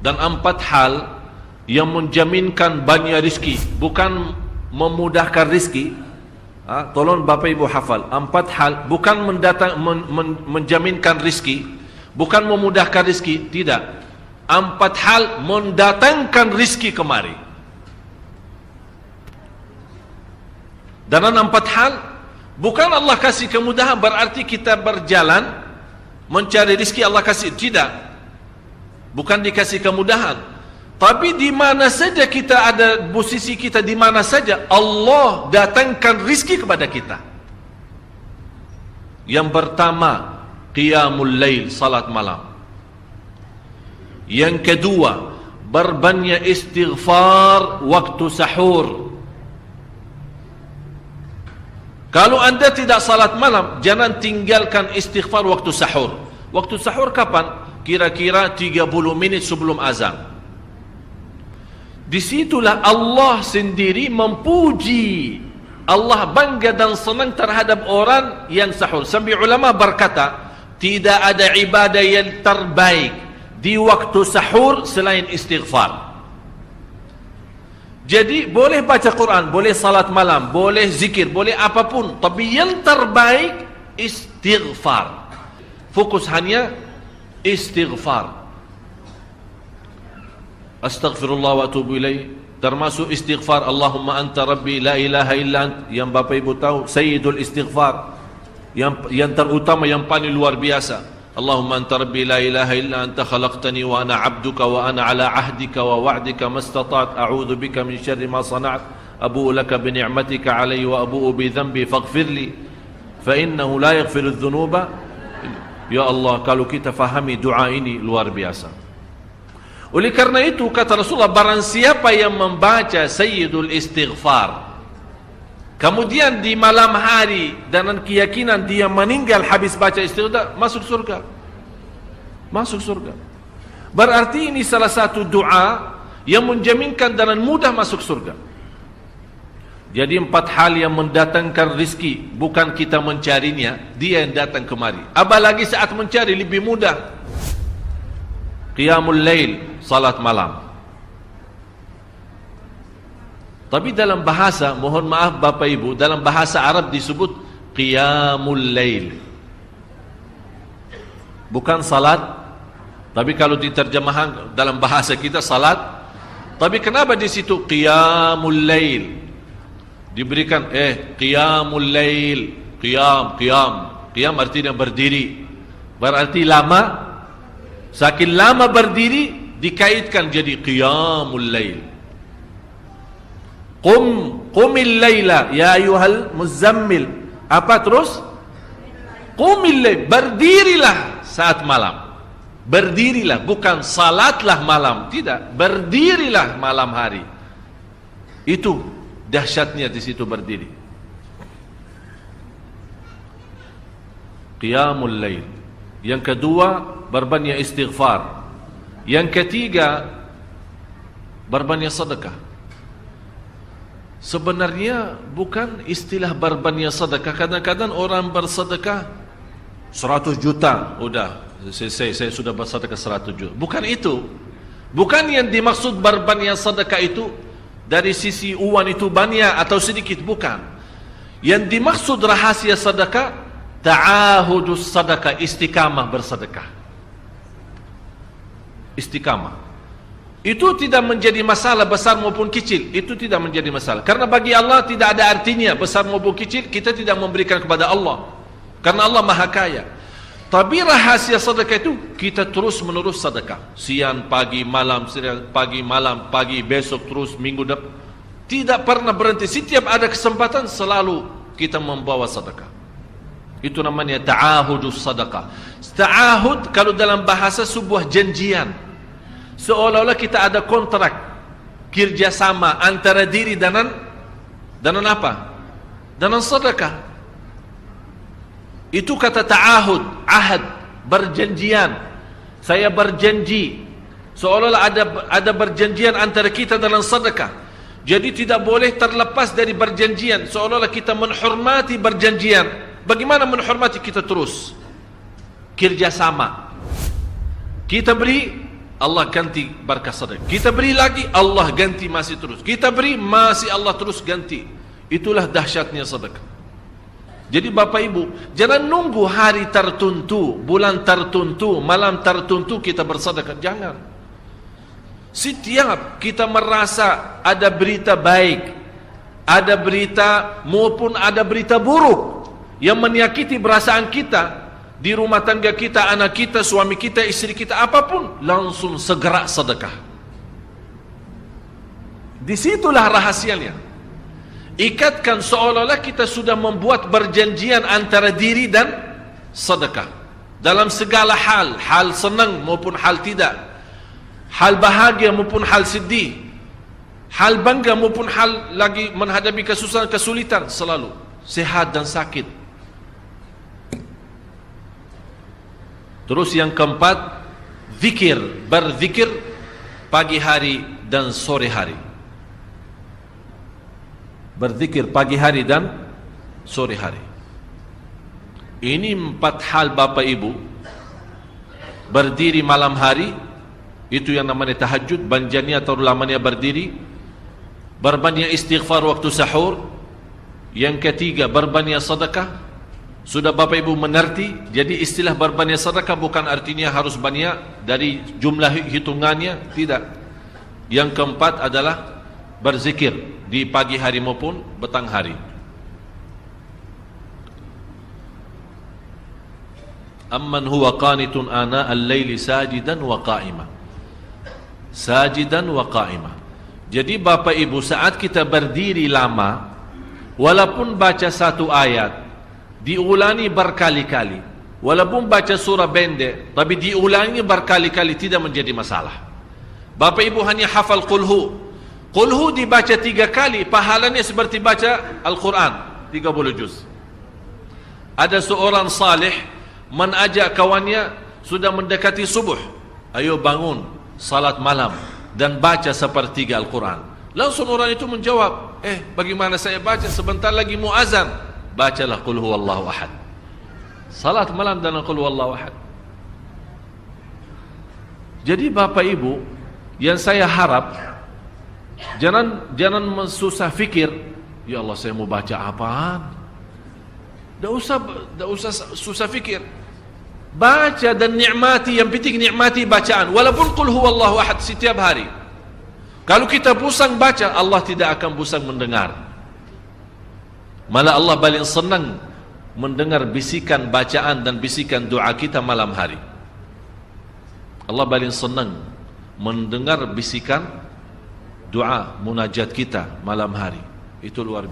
dan 4 hal yang menjaminkan banyak rizki, bukan memudahkan rizki. Tolong Bapak Ibu hafal, 4 hal bukan menjaminkan rizki, bukan memudahkan rizki, tidak. 4 hal mendatangkan rizki kemari. Dan 4 hal bukan Allah kasih kemudahan berarti kita berjalan mencari rizki Allah kasih, tidak. Bukan dikasih kemudahan, tapi di mana saja kita ada, posisi kita di mana saja, Allah datangkan rizki kepada kita. Yang pertama, qiyamul lail, salat malam. Yang kedua, berbanyak istighfar waktu sahur. Kalau anda tidak salat malam, jangan tinggalkan istighfar waktu sahur. Waktu sahur kapan? Kira-kira 30 menit sebelum azan. Disitulah Allah sendiri memuji, Allah bangga dan senang terhadap orang yang sahur. Sampai ulama berkata, tidak ada ibadah yang terbaik di waktu sahur selain istighfar. Jadi boleh baca Quran, boleh salat malam, boleh zikir, boleh apapun, tapi yang terbaik istighfar. Fokus hanya istighfar. Astaghfirullah wa atubu ilaih, termasuk istighfar Allahumma anta rabbi la ilaha illa ant, yang Bapak Ibu tahu sayyidul istighfar, yang terutama, yang paling luar biasa. Allahumma anta rabbi la ilaha illa anta khalaqtani wa ana abduka wa ana ala ahdika wa wa'dika mastata'at a'udzu bika min syarri ma sana'at abu'u laka bi ni'matika alayya wa abu'u bi dhanbi faghfirli fa innahu la yaghfiru adh-dhunuba. Ya Allah, kalau kita fahami doa ini luar biasa. Oleh karena itu kata Rasulullah, barang siapa yang membaca sayyidul istighfar, kemudian di malam hari dengan keyakinan dia meninggal habis baca istighfar, masuk surga. Masuk surga. Berarti ini salah satu doa yang menjaminkan dengan mudah masuk surga. Jadi 4 hal yang mendatangkan rizki, bukan kita mencarinya, dia yang datang kemari. Apalagi saat mencari lebih mudah. Qiyamul lail, salat malam. Tapi dalam bahasa, mohon maaf Bapak Ibu, dalam bahasa Arab disebut qiyamul lail, bukan salat. Tapi kalau diterjemahkan dalam bahasa kita salat. Tapi kenapa di situ qiyamul lail? Diberikan qiyamul lail, qiyam artinya berdiri, berarti lama. Saking lama berdiri dikaitkan jadi qiyamul lail. Qumil laila ya ayyuhal muzammil. Apa terus? Qumil lail, berdirilah saat malam. Berdirilah, bukan salatlah malam, tidak, berdirilah malam hari. Itu dahsyatnya di situ berdiri. Qiyamul lail. Yang kedua, berbanyak istighfar. Yang ketiga, berbanyak sedekah. Sebenarnya bukan istilah berbanyak sedekah. Kadang-kadang orang bersedekah 100 juta, udah saya sudah bersedekah 100 juta. Bukan itu. Bukan yang dimaksud berbanyak sedekah itu dari sisi uang itu banyak atau sedikit, bukan. Yang dimaksud rahasia sedekah, ta'ahudus sedekah, istiqamah bersedekah. Istiqamah. Itu tidak menjadi masalah besar maupun kecil, itu tidak menjadi masalah. Karena bagi Allah tidak ada artinya besar maupun kecil, kita tidak memberikan kepada Allah. Karena Allah Maha Kaya. Tapi rahasia sedekah itu kita terus menerus sedekah. Siang, pagi, malam, pagi, besok, terus minggu depan. Tidak pernah berhenti. Setiap ada kesempatan selalu kita membawa sedekah. Itu namanya ta'ahudus sedekah. Ta'ahud kalau dalam bahasa sebuah janjian. Seolah-olah kita ada kontrak kerjasama antara diri dengan apa? Dengan sedekah. Itu kata ta'ahud, ahad, berjanjian. Saya berjanji. Seolah-olah ada berjanjian antara kita dengan sedekah. Jadi tidak boleh terlepas dari berjanjian. Seolah-olah kita menghormati berjanjian. Bagaimana menghormati? Kita terus kerjasama. Kita beri, Allah ganti berkah sedekah. Kita beri lagi, Allah ganti masih terus. Kita beri, masih Allah terus ganti. Itulah dahsyatnya sedekah. Jadi Bapak Ibu, jangan nunggu hari tertentu, bulan tertentu, malam tertentu kita bersedekah. Jangan. Setiap kita merasa ada berita baik, ada berita maupun ada berita buruk yang menyakiti perasaan kita, di rumah tangga kita, anak kita, suami kita, istri kita, apapun, langsung segera sedekah. Disitulah rahasianya. Ikatkan seolah-olah kita sudah membuat perjanjian antara diri dan sedekah. Dalam segala hal, hal senang maupun hal tidak, hal bahagia maupun hal sedih, hal bangga maupun hal lagi menghadapi kesusahan, kesulitan, selalu sehat dan sakit. Terus yang keempat, zikir, berzikir pagi hari dan sore hari. Berzikir pagi hari dan sore hari. Ini 4 hal Bapak Ibu. Berdiri malam hari, itu yang namanya tahajud, banjanya atau lamanya berdiri. Berbanyak istighfar waktu sahur. Yang ketiga, berbanyak sedekah. Sudah Bapak Ibu mengerti, jadi istilah berbanyak sedekah bukan artinya harus banyak dari jumlah hitungannya, tidak. Yang keempat adalah berzikir di pagi hari maupun petang hari. Amman huwa qanitun ana al-laili sajidan wa qa'ima. Sajidan wa qa'ima. Jadi Bapak Ibu, saat kita berdiri lama, walaupun baca satu ayat, diulangi berkali-kali, walaupun baca surah pendek, tapi diulangi berkali-kali, tidak menjadi masalah. Bapak Ibu hanya hafal qulhu. Qulhu dibaca 3 kali, pahalanya seperti baca Al-Quran 30 juz. Ada seorang salih mengajak kawannya, sudah mendekati subuh, ayo bangun salat malam dan baca sepertiga Al-Quran. Langsung orang itu menjawab, bagaimana saya baca, sebentar lagi muazan. Bacalah qul huwallahu ahad. Salat malam dan qul huwallahu ahad. Jadi Bapak Ibu, yang saya harap, jangan susah fikir, ya Allah saya mau baca apaan. Tak usah susah fikir. Baca dan nikmati, yang penting nikmati bacaan. Walaupun qul huwallahu ahad setiap hari. Kalau kita pusing baca, Allah tidak akan pusing mendengar. Malah Allah paling senang mendengar bisikan bacaan dan bisikan doa kita malam hari. Allah paling senang mendengar bisikan doa munajat kita malam hari. Itu luar biasa.